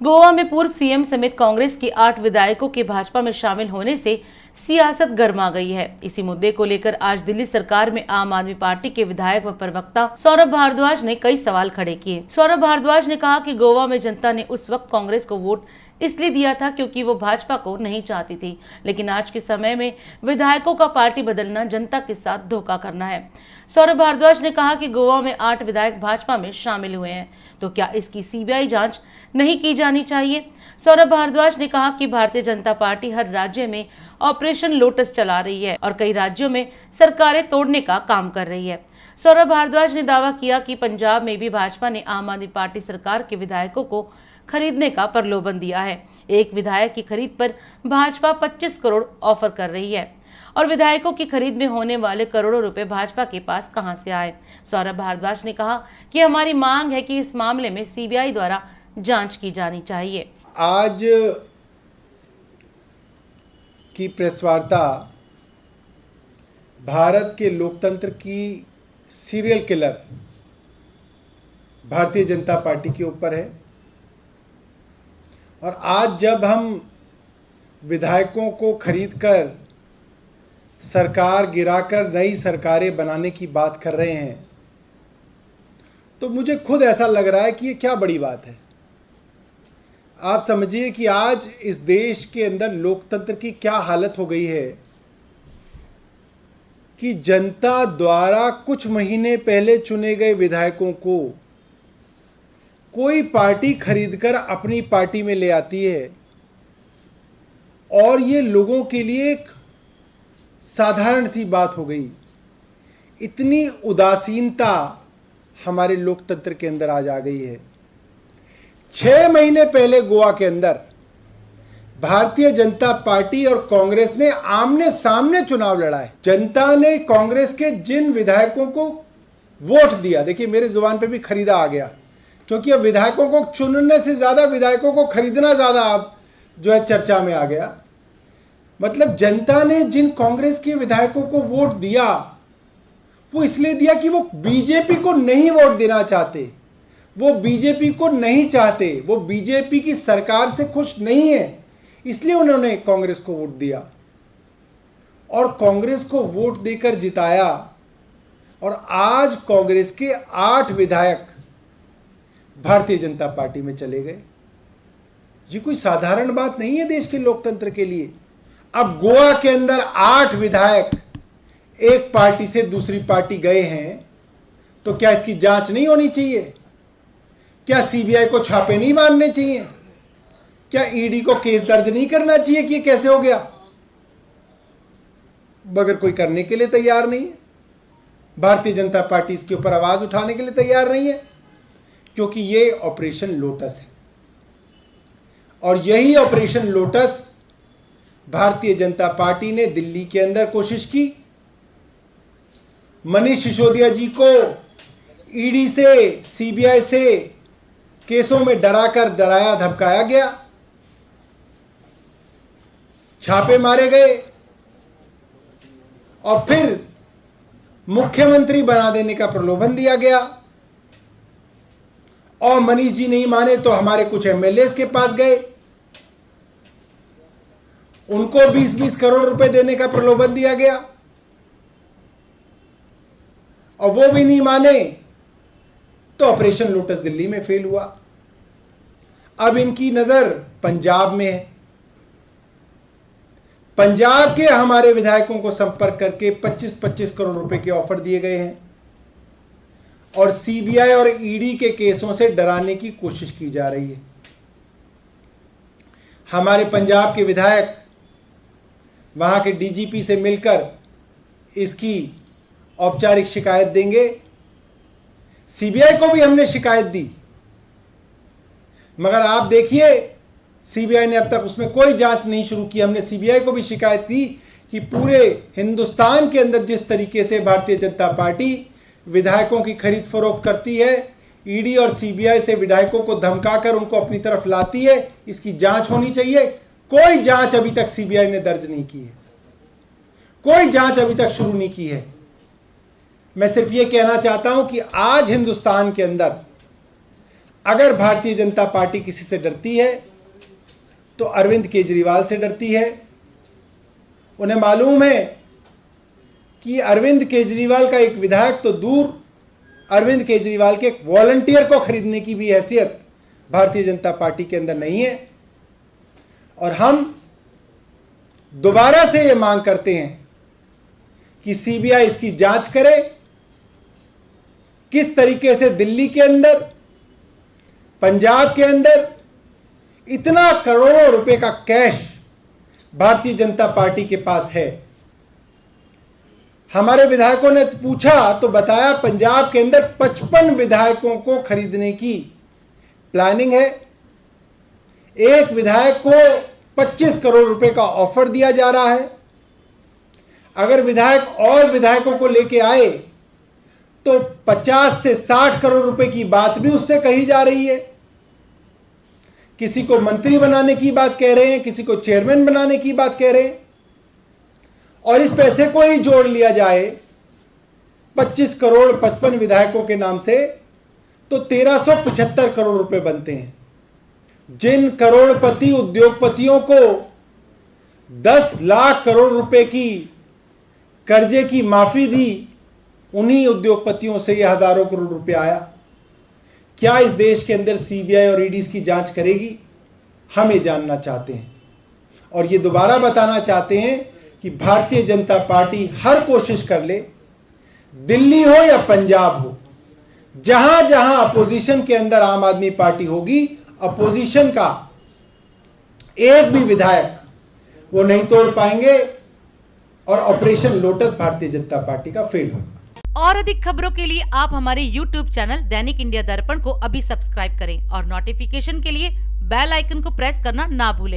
गोवा में पूर्व सीएम समेत कांग्रेस के 8 विधायकों के भाजपा में शामिल होने से सियासत गर्मा गई है। इसी मुद्दे को लेकर आज दिल्ली सरकार में आम आदमी पार्टी के विधायक व प्रवक्ता सौरभ भारद्वाज ने कई सवाल खड़े किए। सौरभ भारद्वाज ने कहा कि गोवा में जनता ने उस वक्त कांग्रेस को वोट इसलिए दिया था क्योंकि वो भाजपा को नहीं चाहती थी, लेकिन आज के समय में विधायकों का पार्टी बदलना जनता के साथ धोखा करना है। सौरभ भारद्वाज ने कहा कि गोवा में 8 विधायक भाजपा में शामिल हुए हैं, तो क्या इसकी सीबीआई जांच नहीं की जानी चाहिए? सौरभ भारद्वाज ने कहा कि भारतीय जनता पार्टी हर राज्य में ऑपरेशन लोटस चला रही है और कई राज्यों में सरकारें तोड़ने का काम कर रही है। सौरभ भारद्वाज ने दावा किया कि पंजाब में भी भाजपा ने आम आदमी पार्टी सरकार के विधायकों को खरीदने का प्रलोभन दिया है। एक विधायक की खरीद पर भाजपा 25 करोड़ ऑफर कर रही है और विधायकों की खरीद में होने वाले करोड़ों रुपए भाजपा के पास कहां से आए? सौरभ भारद्वाज ने कहा कि हमारी मांग है कि इस मामले में सीबीआई द्वारा जांच की जानी चाहिए। आज की प्रेस वार्ता भारत के लोकतंत्र की serial killer Bharatiya Janata party के ऊपर है और आज जब हम विधायकों को खरीदकर सरकार गिराकर नई सरकारें बनाने की बात कर रहे हैं तो मुझे खुद ऐसा लग रहा है कि ये क्या बड़ी बात है। आप समझिए कि आज इस देश के अंदर लोकतंत्र की क्या हालत हो गई है कि जनता द्वारा कुछ महीने पहले चुने गए विधायकों को कोई पार्टी खरीदकर अपनी पार्टी में ले आती है और ये लोगों के लिए एक साधारण सी बात हो गई। इतनी उदासीनता हमारे लोकतंत्र के अंदर आज आ गई है। 6 महीने पहले गोवा के अंदर भारतीय जनता पार्टी और कांग्रेस ने आमने सामने चुनाव लड़ा है। जनता ने कांग्रेस के जिन विधायकों को वोट दिया, देखिए मेरे जुबान पे भी खरीदा आ गया, क्योंकि अब विधायकों को चुनने से ज्यादा विधायकों को खरीदना ज्यादा अब जो है चर्चा में आ गया। मतलब जनता ने जिन कांग्रेस के विधायकों को वोट दिया वो इसलिए दिया कि वो बीजेपी को नहीं वोट देना चाहते, वो बीजेपी को नहीं चाहते, वो बीजेपी की सरकार से खुश नहीं है, इसलिए उन्होंने कांग्रेस को वोट दिया और कांग्रेस को वोट देकर जिताया। और आज कांग्रेस के 8 विधायक भारतीय जनता पार्टी में चले गए। ये कोई साधारण बात नहीं है देश के लोकतंत्र के लिए। अब गोवा के अंदर 8 विधायक एक पार्टी से दूसरी पार्टी गए हैं तो क्या इसकी जांच नहीं होनी चाहिए? क्या सीबीआई को छापे नहीं मारने चाहिए? क्या ईडी को केस दर्ज नहीं करना चाहिए कि ये कैसे हो गया? मगर कोई करने के लिए तैयार नहीं है। भारतीय जनता पार्टी इसके ऊपर आवाज उठाने के लिए तैयार नहीं है, क्योंकि ये ऑपरेशन लोटस है और यही operation lotus Bharatiya Janata party ने दिल्ली के अंदर कोशिश की। मनीष सिसोदिया जी को ईडी से, सीबीआई से केसों में डराकर डराया धमकाया गया, छापे मारे गए और फिर मुख्यमंत्री बना देने का प्रलोभन दिया गया। और मनीष जी नहीं माने तो हमारे कुछ एमएलए के पास गए, उनको 20-20 करोड़ रुपए देने का प्रलोभन दिया गया और वो भी नहीं माने तो ऑपरेशन लोटस दिल्ली में फेल हुआ। अब इनकी नजर पंजाब में है। पंजाब के हमारे विधायकों को संपर्क करके 25-25 करोड़ रुपए के ऑफर दिए गए हैं और सीबीआई और ईडी के केसों से डराने की कोशिश की जा रही है। हमारे पंजाब के विधायक वहां के डीजीपी से मिलकर इसकी औपचारिक शिकायत देंगे। सीबीआई को भी हमने शिकायत दी, मगर आप देखिए सीबीआई ने अब तक उसमें कोई जांच नहीं शुरू की। हमने सीबीआई को भी शिकायत दी कि पूरे हिंदुस्तान के अंदर जिस तरीके से भारतीय जनता पार्टी विधायकों की खरीद फरोख्त करती है, ईडी और सीबीआई से विधायकों को धमकाकर उनको अपनी तरफ लाती है, इसकी जांच होनी चाहिए। कोई जांच अभी तक सीबीआई ने दर्ज नहीं की है, कोई जांच अभी तक शुरू नहीं की है। मैं सिर्फ ये कहना चाहता हूं कि आज हिंदुस्तान के अंदर अगर भारतीय जनता पार्टी किसी से डरती है तो अरविंद केजरीवाल से डरती है। उन्हें मालूम है कि अरविंद केजरीवाल का एक विधायक तो दूर, अरविंद केजरीवाल के एक वॉलंटियर को खरीदने की भी हैसियत भारतीय जनता पार्टी के अंदर नहीं है। और हम दोबारा से ये मांग करते हैं कि सीबीआई इसकी जांच करे, किस तरीके से दिल्ली के अंदर, पंजाब के अंदर इतना करोड़ों रुपए का कैश भारतीय जनता पार्टी के पास है। हमारे विधायकों ने पूछा तो बताया पंजाब के अंदर 55 विधायकों को खरीदने की प्लानिंग है। एक विधायक को 25 करोड़ रुपए का ऑफर दिया जा रहा है। अगर विधायक और विधायकों को लेके आए तो 50 से 60 करोड़ रुपए की बात भी उससे कही जा रही है। किसी को मंत्री बनाने की बात कह रहे हैं, किसी को चेयरमैन बनाने की बात कह रहे हैं। और इस पैसे को ही जोड़ लिया जाए 25 करोड़ 55 विधायकों के नाम से तो 1375 करोड़ रुपए बनते हैं। जिन करोड़पति उद्योगपतियों को 10 लाख करोड़ रुपए की कर्जे की माफी दी, उन्हीं उद्योगपतियों से यह हजारों करोड़ रुपए आया। क्या इस देश के अंदर सीबीआई और ईडी की जांच करेगी? हम ये जानना चाहते हैं और ये दोबारा बताना चाहते हैं कि भारतीय जनता पार्टी हर कोशिश कर ले, दिल्ली हो या पंजाब हो, जहां जहां अपोजिशन के अंदर आम आदमी पार्टी होगी, अपोजिशन का एक भी विधायक वो नहीं तोड़ पाएंगे और operation lotus Bharatiya Janata party का फेल होगा। और अधिक खबरों के लिए आप हमारे YouTube चैनल दैनिक इंडिया दर्पण को अभी सब्सक्राइब करें और नोटिफिकेशन के लिए बेल आइकन को प्रेस करना ना भूलें।